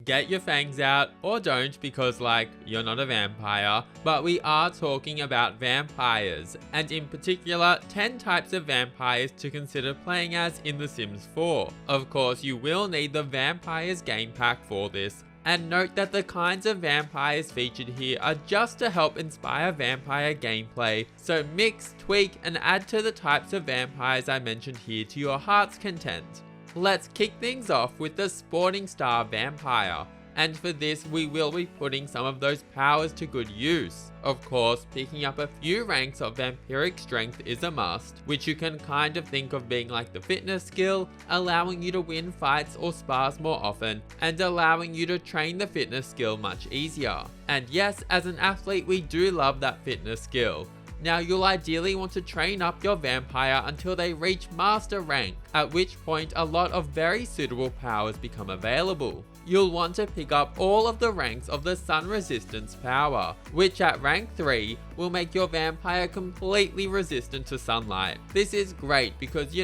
get your fangs out, or don't because you're not a vampire, but we are talking about vampires, and in particular 10 types of vampires to consider playing as in The Sims 4. Of course, you will need the Vampires game pack for this. And note that the kinds of vampires featured here are just to help inspire vampire gameplay, so mix, tweak, and add to the types of vampires I mentioned here to your heart's content. Let's kick things off with the Sporting Star Vampire, and for this we will be putting some of those powers to good use. Of course, picking up a few ranks of vampiric strength is a must, which you can kind of think of being like the fitness skill, allowing you to win fights or spars more often, and allowing you to train the fitness skill much easier. And yes, as an athlete we do love that fitness skill. Now you'll ideally want to train up your vampire until they reach master rank, at which point a lot of very suitable powers become available. You'll want to pick up all of the ranks of the Sun Resistance power, which at rank 3 will make your vampire completely resistant to sunlight. This is great because,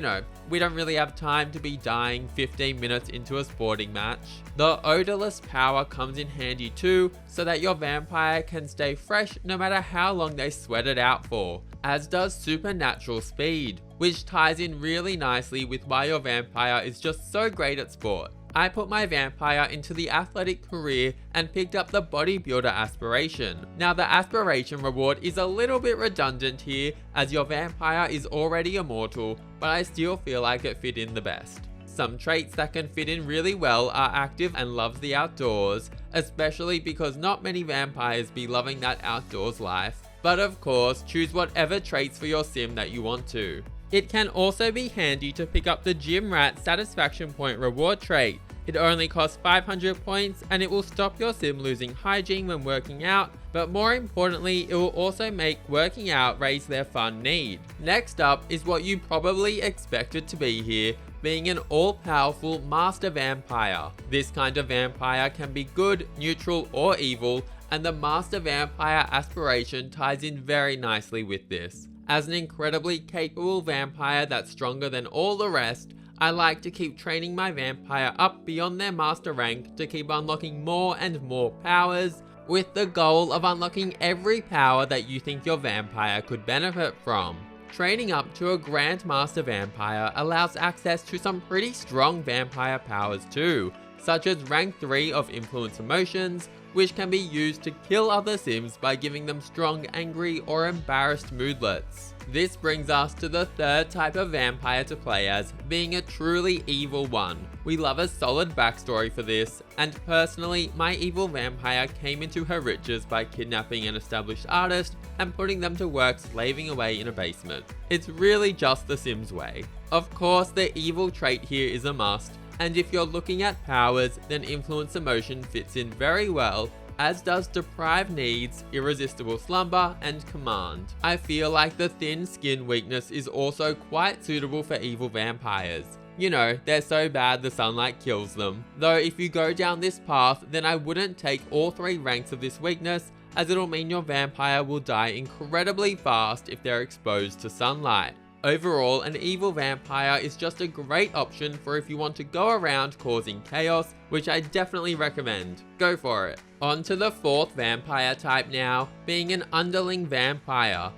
we don't really have time to be dying 15 minutes into a sporting match. The Odorless power comes in handy too, so that your vampire can stay fresh no matter how long they sweat it out for, as does Supernatural Speed, which ties in really nicely with why your vampire is just so great at sport. I put my vampire into the athletic career and picked up the bodybuilder aspiration. Now the aspiration reward is a little bit redundant here as your vampire is already immortal, but I still feel like it fit in the best. Some traits that can fit in really well are active and loves the outdoors, especially because not many vampires be loving that outdoors life. But of course, choose whatever traits for your sim that you want to. It can also be handy to pick up the Gym Rat Satisfaction Point reward trait. It only costs 500 points and it will stop your sim losing hygiene when working out, but more importantly, it will also make working out raise their fun need. Next up is what you probably expected to be here, being an all-powerful Master Vampire. This kind of vampire can be good, neutral, or evil, and the Master Vampire aspiration ties in very nicely with this. As an incredibly capable vampire that's stronger than all the rest, I like to keep training my vampire up beyond their master rank to keep unlocking more and more powers, with the goal of unlocking every power that you think your vampire could benefit from. Training up to a Grandmaster Vampire allows access to some pretty strong vampire powers too, such as rank 3 of Influence Emotions, which can be used to kill other sims by giving them strong angry or embarrassed moodlets. This brings us to the third type of vampire to play as, being a truly evil one. We love a solid backstory for this, and personally, my evil vampire came into her riches by kidnapping an established artist and putting them to work slaving away in a basement. It's really just the Sims way. Of course, the evil trait here is a must, and if you're looking at powers, then Influence Emotion fits in very well, as does Deprive Needs, Irresistible Slumber, and Command. I feel like the thin skin weakness is also quite suitable for evil vampires. They're so bad the sunlight kills them. Though if you go down this path, then I wouldn't take all 3 ranks of this weakness, as it'll mean your vampire will die incredibly fast if they're exposed to sunlight. Overall, an evil vampire is just a great option for if you want to go around causing chaos, which I definitely recommend. Go for it. On to the fourth vampire type now, being an underling vampire.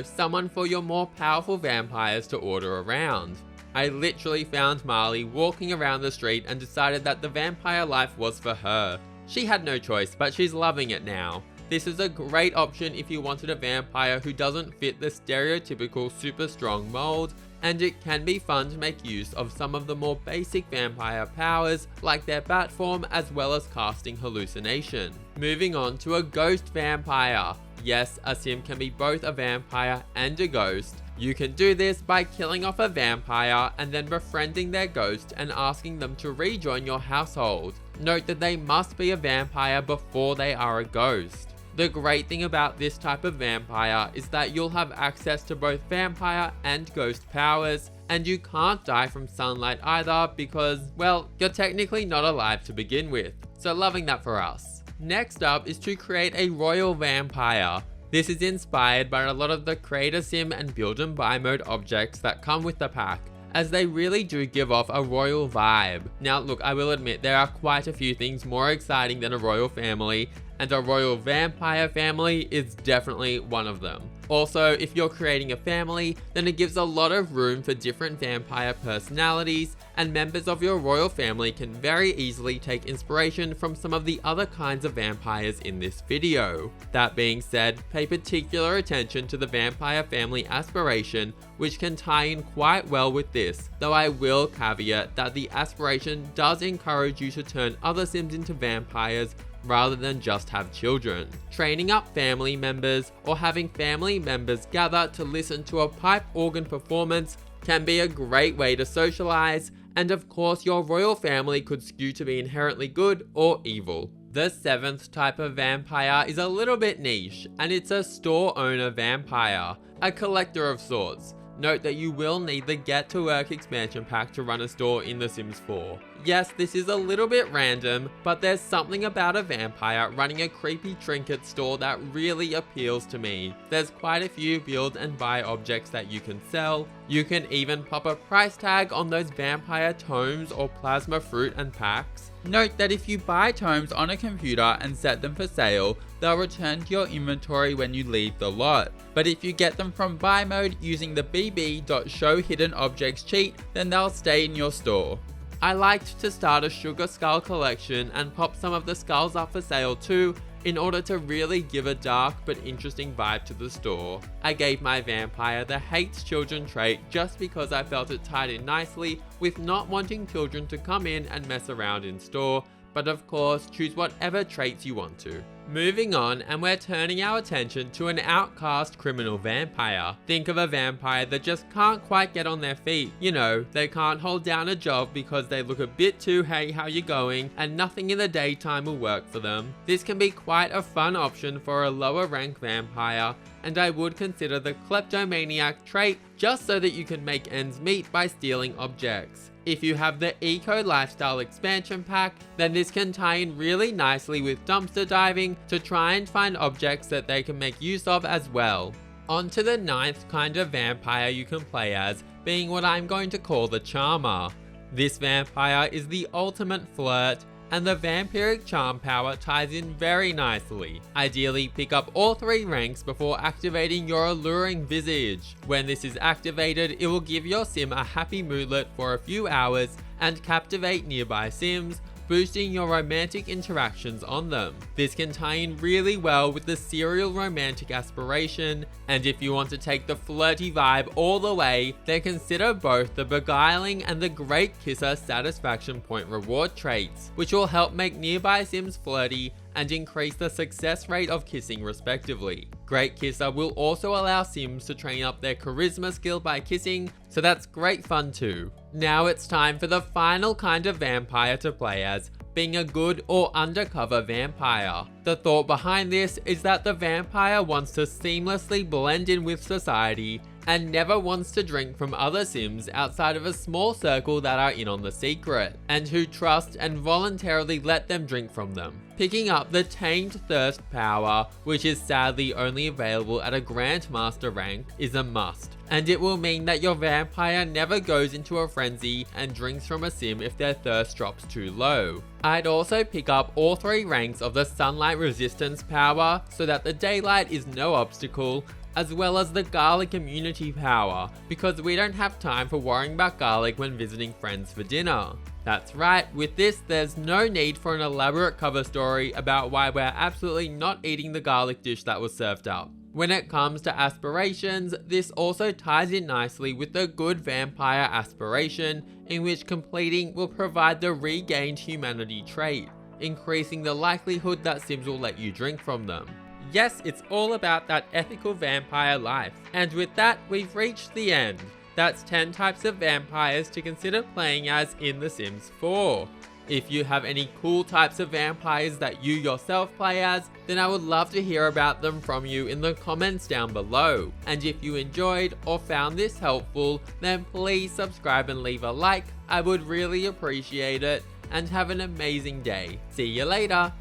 Someone for your more powerful vampires to order around. I literally found Marley walking around the street and decided that the vampire life was for her. She had no choice, but she's loving it now. This is a great option if you wanted a vampire who doesn't fit the stereotypical super strong mold, and it can be fun to make use of some of the more basic vampire powers like their bat form as well as casting hallucination. Moving on to a ghost vampire. Yes, a sim can be both a vampire and a ghost. You can do this by killing off a vampire and then befriending their ghost and asking them to rejoin your household. Note that they must be a vampire before they are a ghost. The great thing about this type of vampire is that you'll have access to both vampire and ghost powers, and you can't die from sunlight either because, well, you're technically not alive to begin with. So loving that for us. Next up is to create a royal vampire. This is inspired by a lot of the Create a Sim and Build and Buy mode objects that come with the pack, as they really do give off a royal vibe. Now look, I will admit there are quite a few things more exciting than a royal family, and a royal vampire family is definitely one of them. Also, if you're creating a family, then it gives a lot of room for different vampire personalities, and members of your royal family can very easily take inspiration from some of the other kinds of vampires in this video. That being said, pay particular attention to the vampire family aspiration, which can tie in quite well with this, though I will caveat that the aspiration does encourage you to turn other Sims into vampires rather than just have children. Training up family members or having family members gather to listen to a pipe organ performance can be a great way to socialize, and of course your royal family could skew to be inherently good or evil. The 7th type of vampire is a little bit niche, and it's a store owner vampire, a collector of sorts. Note that you will need the Get to Work expansion pack to run a store in The Sims 4. Yes, this is a little bit random, but there's something about a vampire running a creepy trinket store that really appeals to me. There's quite a few build and buy objects that you can sell. You can even pop a price tag on those vampire tomes or plasma fruit and packs. Note that if you buy tomes on a computer and set them for sale, they'll return to your inventory when you leave the lot. But if you get them from buy mode using the bb.showhiddenobjects cheat, then they'll stay in your store. I liked to start a sugar skull collection and pop some of the skulls up for sale too, in order to really give a dark but interesting vibe to the store. I gave my vampire the hates children trait just because I felt it tied in nicely with not wanting children to come in and mess around in store, but of course choose whatever traits you want to. Moving on, and we're turning our attention to an outcast criminal vampire. Think of a vampire that just can't quite get on their feet. You know, they can't hold down a job because they look a bit too hey how you going, and nothing in the daytime will work for them. This can be quite a fun option for a lower rank vampire, and I would consider the kleptomaniac trait just so that you can make ends meet by stealing objects. If you have the Eco Lifestyle expansion pack, then this can tie in really nicely with dumpster diving to try and find objects that they can make use of as well. On to the 9th kind of vampire you can play as, being what I'm going to call the Charmer. This vampire is the ultimate flirt, and the vampiric charm power ties in very nicely. Ideally, pick up all 3 ranks before activating your alluring visage. When this is activated, it will give your sim a happy moodlet for a few hours and captivate nearby sims, boosting your romantic interactions on them. This can tie in really well with the serial romantic aspiration, and if you want to take the flirty vibe all the way, then consider both the beguiling and the great kisser satisfaction point reward traits, which will help make nearby sims flirty and increase the success rate of kissing respectively. Great Kisser will also allow sims to train up their charisma skill by kissing, so that's great fun too. Now it's time for the final kind of vampire to play as, being a good or undercover vampire. The thought behind this is that the vampire wants to seamlessly blend in with society and never wants to drink from other sims outside of a small circle that are in on the secret, and who trust and voluntarily let them drink from them. Picking up the Tamed Thirst power, which is sadly only available at a Grandmaster rank, is a must, and it will mean that your vampire never goes into a frenzy and drinks from a sim if their thirst drops too low. I'd also pick up all 3 ranks of the Sunlight Resistance power so that the daylight is no obstacle, as well as the Garlic Immunity power, because we don't have time for worrying about garlic when visiting friends for dinner. That's right, with this there's no need for an elaborate cover story about why we're absolutely not eating the garlic dish that was served up. When it comes to aspirations, this also ties in nicely with the good vampire aspiration, in which completing will provide the regained humanity trait, increasing the likelihood that sims will let you drink from them. Yes, it's all about that ethical vampire life. And with that, we've reached the end. That's 10 types of vampires to consider playing as in The Sims 4. If you have any cool types of vampires that you yourself play as, then I would love to hear about them from you in the comments down below. And if you enjoyed or found this helpful, then please subscribe and leave a like. I would really appreciate it. And have an amazing day. See you later.